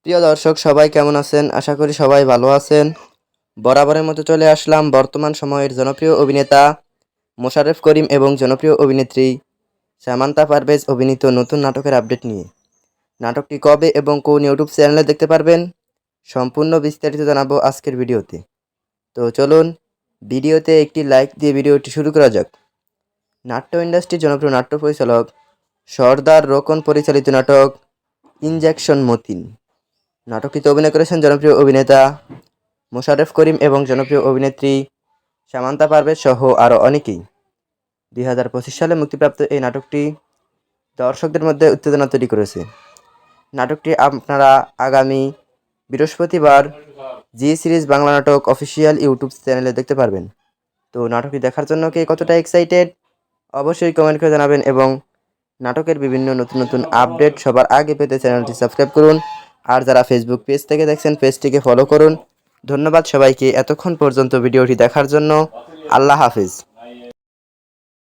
প্রিয় দর্শক সবাই কেমন আছেন? আশা করি সবাই ভালো আছেন। বরাবরের মতো চলে আসলাম বর্তমান সময়ের জনপ্রিয় অভিনেতা মোশাররফ করিম এবং জনপ্রিয় অভিনেত্রী সামান্তা পারভেজ অভিনীত নতুন নাটকের আপডেট নিয়ে। নাটকটি কবে এবং কোন ইউটিউব চ্যানেলে দেখতে পারবেন সম্পূর্ণ বিস্তারিত জানাবো আজকের ভিডিওতে। তো চলুন ভিডিওতে একটি লাইক দিয়ে ভিডিওটি শুরু করা যাক। নাট্য ইন্ডাস্ট্রির জনপ্রিয় নাট্য পরিচালক সর্দার রোকন পরিচালিত নাটক ইনজেকশন মতিন। নাটকটিতে অভিনয় করেছেন জনপ্রিয় অভিনেতা মোশাররফ করিম এবং জনপ্রিয় অভিনেত্রী সামান্তা পারভেজ সহ আরও অনেকেই। 2025 সালে মুক্তিপ্রাপ্ত এই নাটকটি দর্শকদের মধ্যে উত্তেজনা তৈরি করেছে। নাটকটি আপনারা আগামী বৃহস্পতিবার জি সিরিজ বাংলা নাটক অফিসিয়াল ইউটিউব চ্যানেলে দেখতে পারবেন। তো নাটকটি দেখার জন্য কে কতটা এক্সাইটেড অবশ্যই কমেন্ট করে জানাবেন এবং নাটকের বিভিন্ন নতুন নতুন আপডেট সবার আগে পেতে চ্যানেলটি সাবস্ক্রাইব করুন। আর যারা ফেসবুক পেজ থেকে দেখছেন পেজটিকে ফলো করুন। ধন্যবাদ সবাইকে এতক্ষণ পর্যন্ত ভিডিওটি দেখার জন্য। আল্লাহ হাফিজ।